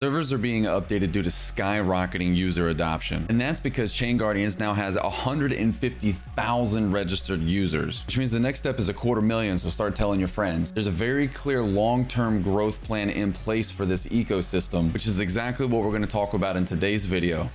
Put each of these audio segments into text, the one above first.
Servers are being updated due to skyrocketing user adoption. And that's because Chain Guardians now has 150,000 registered users, which means the next step is 250,000, so start telling your friends. There's a very clear long-term growth plan in place for this ecosystem, which is exactly what we're going to talk about in today's video.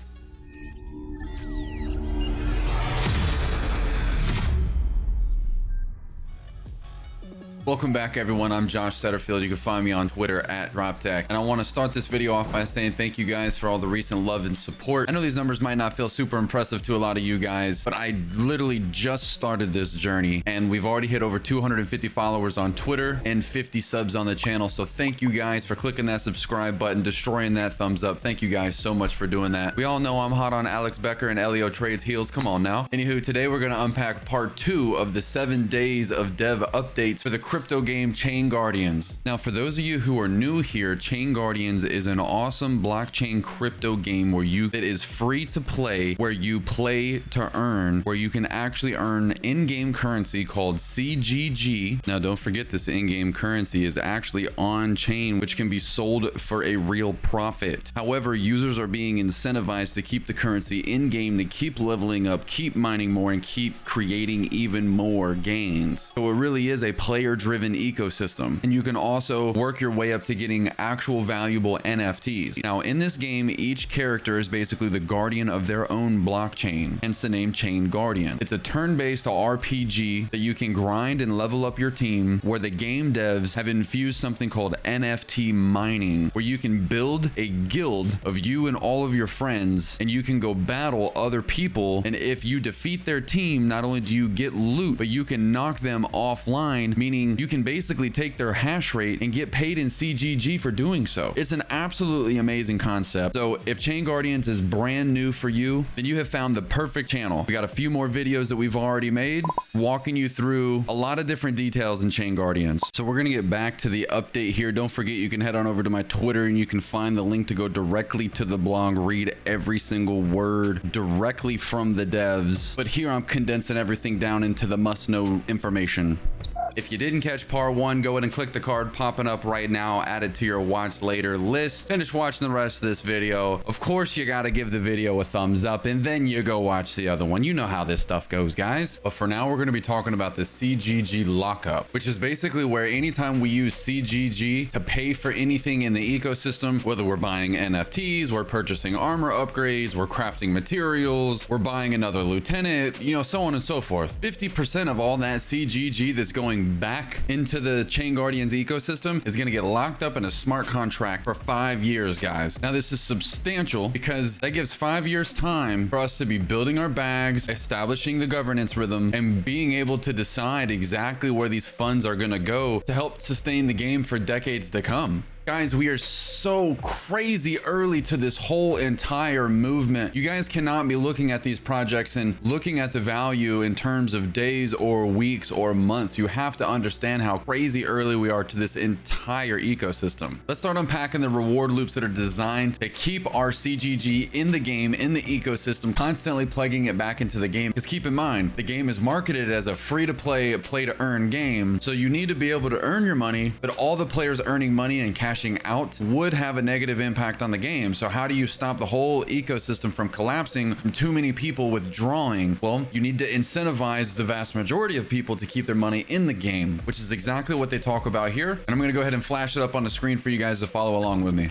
Welcome back, everyone. I'm Josh Setterfield. You can find me on Twitter at DropTech. And I want to start this video off by saying thank you guys for all the recent love and support. I know these numbers might not feel super impressive to a lot of you guys, but I literally just started this journey and we've already hit over 250 followers on Twitter and 50 subs on the channel. So thank you guys for clicking that subscribe button, destroying that thumbs up. Thank you guys so much for doing that. We all know I'm hot on Alex Becker and Elio Trades heels. Come on now. Anywho, today we're going to unpack part 2 of the 7 days of dev updates for the crypto game Chain Guardians. Now, for those of you who are new here, Chain Guardians is an awesome blockchain crypto game that is free to play, where you play to earn, where you can actually earn in-game currency called CGG. Now, don't forget, this in-game currency is actually on chain, which can be sold for a real profit. However, users are being incentivized to keep the currency in-game, to keep leveling up, keep mining more, and keep creating even more gains. So it really is a player-driven ecosystem, and you can also work your way up to getting actual valuable NFTs. Now, in this game, each character is basically the guardian of their own blockchain, hence the name Chain Guardian. It's a turn-based RPG that you can grind and level up your team, where the game devs have infused something called NFT mining, where you can build a guild of you and all of your friends, and you can go battle other people, and if you defeat their team, not only do you get loot, but you can knock them offline, meaning you can basically take their hash rate and get paid in CGG for doing so. It's an absolutely amazing concept. So if Chain Guardians is brand new for you, then you have found the perfect channel. We got a few more videos that we've already made walking you through a lot of different details in Chain Guardians. So we're gonna get back to the update here. Don't forget, you can head on over to my Twitter and you can find the link to go directly to the blog, read every single word directly from the devs. But here I'm condensing everything down into the must-know information. If you didn't catch part 1, go ahead and click the card popping up right now, add it to your watch later list, finish watching the rest of this video. Of course, you got to give the video a thumbs up and then you go watch the other one. You know how this stuff goes, guys. But for now, we're going to be talking about the CGG lockup, which is basically where anytime we use CGG to pay for anything in the ecosystem, whether we're buying NFTs, we're purchasing armor upgrades, we're crafting materials, we're buying another lieutenant, you know, so on and so forth. 50% of all that CGG that's going back into the Chain Guardians ecosystem is going to get locked up in a smart contract for 5 years, guys. Now, this is substantial because that gives 5 years time for us to be building our bags, establishing the governance rhythm, and being able to decide exactly where these funds are going to go to help sustain the game for decades to come. Guys, we are so crazy early to this whole entire movement. You guys cannot be looking at these projects and looking at the value in terms of days or weeks or months. You have to understand how crazy early we are to this entire ecosystem. Let's start unpacking the reward loops that are designed to keep our CGG in the game, in the ecosystem, constantly plugging it back into the game. Because keep in mind, the game is marketed as a free-to-play, play-to-earn game. So you need to be able to earn your money, but all the players earning money and cashing out would have a negative impact on the game. So how do you stop the whole ecosystem from collapsing, from too many people withdrawing? Well, you need to incentivize the vast majority of people to keep their money in the game, which is exactly what they talk about here. And I'm going to go ahead and flash it up on the screen for you guys to follow along with me.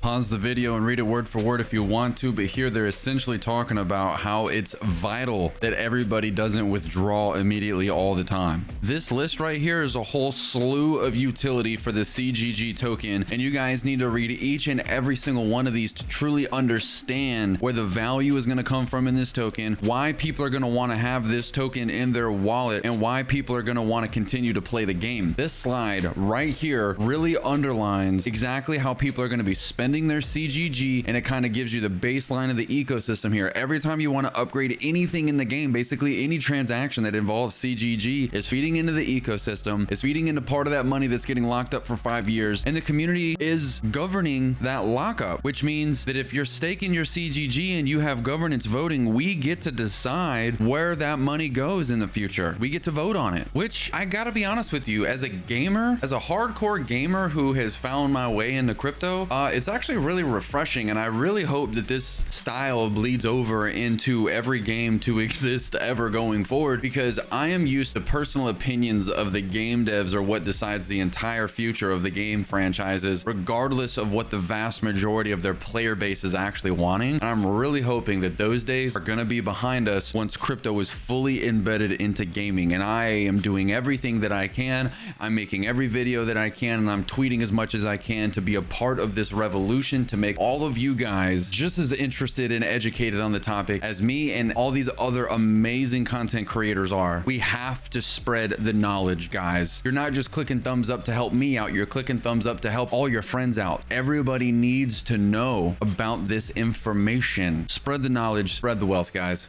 Pause the video and read it word for word if you want to, but here they're essentially talking about how it's vital that everybody doesn't withdraw immediately all the time. This list right here is a whole slew of utility for the CGG token, and you guys need to read each and every single one of these to truly understand where the value is going to come from in this token, why people are going to want to have this token in their wallet, and why people are going to want to continue to play the game. This slide right here really underlines exactly how people are going to be spending their CGG, and it kind of gives you the baseline of the ecosystem here. Every time you want to upgrade anything in the game, basically any transaction that involves CGG is feeding into the ecosystem, is feeding into part of that money that's getting locked up for 5 years, and the community is governing that lockup, which means that if you're staking your CGG and you have governance voting, we get to decide where that money goes in the future. We get to vote on it, which I gotta be honest with you, as a gamer, as a hardcore gamer who has found my way into crypto, it's actually actually really refreshing, and I really hope that this style bleeds over into every game to exist ever going forward, because I am used to personal opinions of the game devs or what decides the entire future of the game franchises, regardless of what the vast majority of their player base is actually wanting. And I'm really hoping that those days are going to be behind us once crypto is fully embedded into gaming. And I am doing everything that I can. I'm making every video that I can, and I'm tweeting as much as I can to be a part of this revolution, to make all of you guys just as interested and educated on the topic as me and all these other amazing content creators are. We have to spread the knowledge, guys. You're not just clicking thumbs up to help me out, you're clicking thumbs up to help all your friends out. Everybody needs to know about this information. Spread the knowledge, spread the wealth, guys.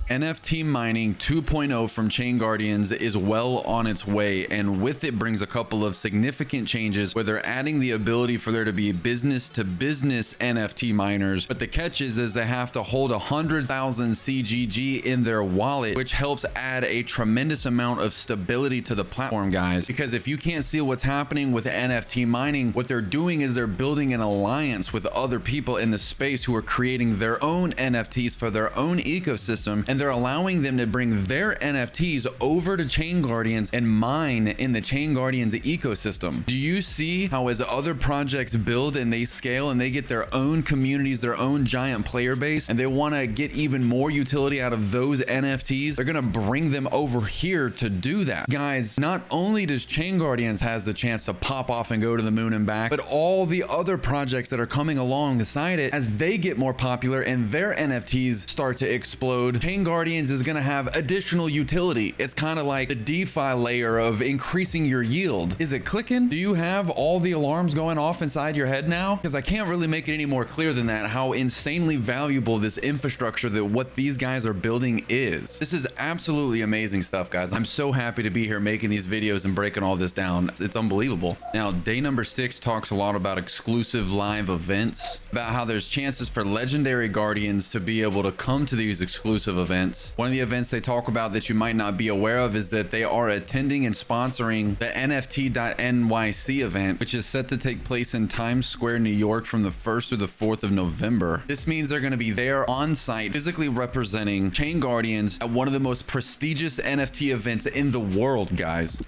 NFT mining 2.0 from Chain Guardians is well on its way, and with it brings a couple of significant changes where they're adding the ability for there to be business to business NFT miners. But the catch is they have to hold 100,000 CGG in their wallet, which helps add a tremendous amount of stability to the platform, guys. Because if you can't see what's happening with NFT mining, what they're doing is they're building an alliance with other people in the space who are creating their own NFTs for their own ecosystem, and they're allowing them to bring their NFTs over to Chain Guardians and mine in the Chain Guardians ecosystem. Do you see how as other projects build and they scale and they get their own communities, their own giant player base, and they want to get even more utility out of those NFTs, they're going to bring them over here to do that. Guys, not only does Chain Guardians has the chance to pop off and go to the moon and back, but all the other projects that are coming alongside it, as they get more popular and their NFTs start to explode, Chain Guardians is going to have additional utility. It's kind of like the DeFi layer of increasing your yield. Is it clicking? Do you have all the alarms going off inside your head now? Because I can't really make it any more clear than that, how insanely valuable this infrastructure that what these guys are building is. This is absolutely amazing stuff, guys. I'm so happy to be here making these videos and breaking all this down. It's unbelievable. Now, day number 6 talks a lot about exclusive live events, about how there's chances for legendary guardians to be able to come to these exclusive events. One of the events they talk about that you might not be aware of is that they are attending and sponsoring the NFT.NYC event, which is set to take place in Times Square, New York from the 1st through the 4th of November. This means they're going to be there on site, physically representing Chain Guardians at one of the most prestigious NFT events in the world, guys.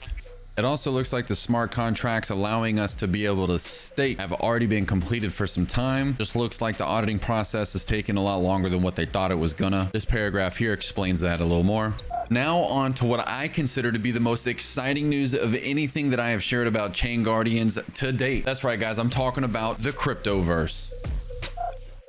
It also looks like the smart contracts allowing us to be able to stake have already been completed for some time. Just looks like the auditing process is taking a lot longer than what they thought it was gonna. This paragraph here explains that a little more. Now on to what I consider to be the most exciting news of anything that I have shared about Chain Guardians to date. That's right, guys. I'm talking about the Cryptoverse.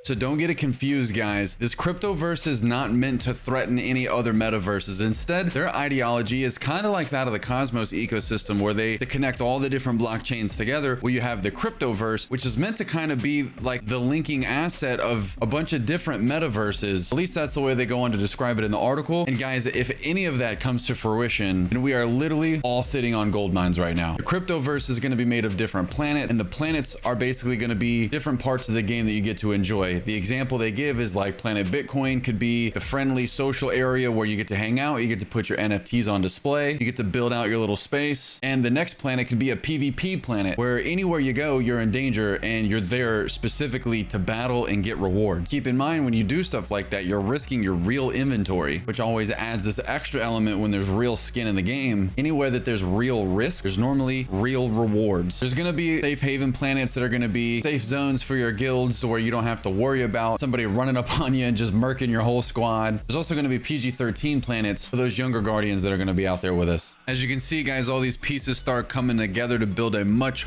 So don't get it confused, guys. This Cryptoverse is not meant to threaten any other metaverses. Instead, their ideology is kind of like that of the Cosmos ecosystem, where to connect all the different blockchains together, where you have the Cryptoverse, which is meant to kind of be like the linking asset of a bunch of different metaverses. At least that's the way they go on to describe it in the article. And guys, if any of that comes to fruition, then we are literally all sitting on gold mines right now. The Cryptoverse is going to be made of different planets, and the planets are basically going to be different parts of the game that you get to enjoy. The example they give is like Planet Bitcoin could be the friendly social area where you get to hang out, you get to put your NFTs on display, you get to build out your little space. And the next planet could be a PvP planet, where anywhere you go, you're in danger and you're there specifically to battle and get rewards. Keep in mind, when you do stuff like that, you're risking your real inventory, which always adds this extra element when there's real skin in the game. Anywhere that there's real risk, there's normally real rewards. There's going to be safe haven planets that are going to be safe zones for your guilds where you don't have to worry about somebody running up on you and just murking your whole squad. There's also going to be PG-13 planets for those younger guardians that are going to be out there with us. As you can see, guys, all these pieces start coming together to build a much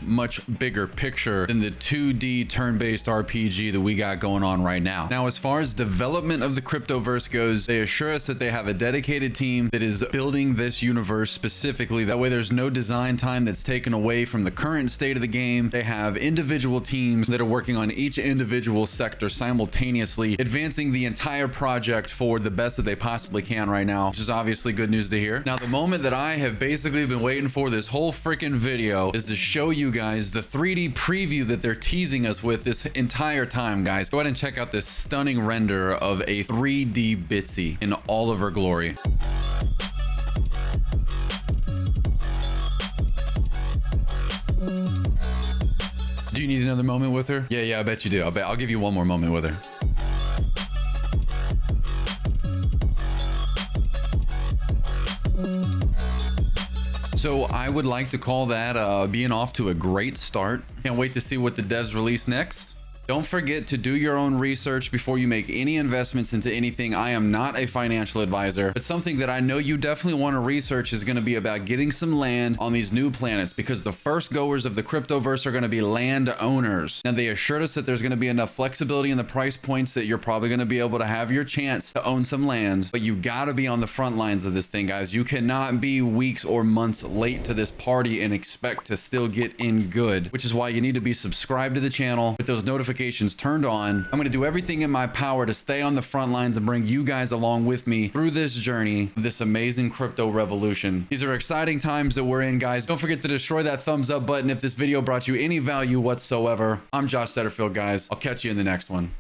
bigger picture than the 2D turn-based RPG that we got going on right now. Now, as far as development of the Cryptoverse goes, they assure us that they have a dedicated team that is building this universe specifically. That way there's no design time that's taken away from the current state of the game. They have individual teams that are working on each individual sector simultaneously, advancing the entire project for the best that they possibly can right now, which is obviously good news to hear. Now, the moment that I have basically been waiting for this whole freaking video is to show you guys the 3D preview that they're teasing us with this entire time, guys. Go ahead and check out this stunning render of a 3D Bitsy in all of her glory. Do you need another moment with her? Yeah, I bet you do. I'll give you one more moment with her. So I would like to call that being off to a great start. Can't wait to see what the devs release next. Don't forget to do your own research before you make any investments into anything. I am not a financial advisor, but something that I know you definitely want to research is going to be about getting some land on these new planets, because the first goers of the Cryptoverse are going to be land owners. Now, they assured us that there's going to be enough flexibility in the price points that you're probably going to be able to have your chance to own some land, but you got to be on the front lines of this thing, guys. You cannot be weeks or months late to this party and expect to still get in good, which is why you need to be subscribed to the channel with those notifications turned on. I'm going to do everything in my power to stay on the front lines and bring you guys along with me through this journey of this amazing crypto revolution. These are exciting times that we're in, guys. Don't forget to destroy that thumbs up button if this video brought you any value whatsoever. I'm Josh Setterfield, guys. I'll catch you in the next one.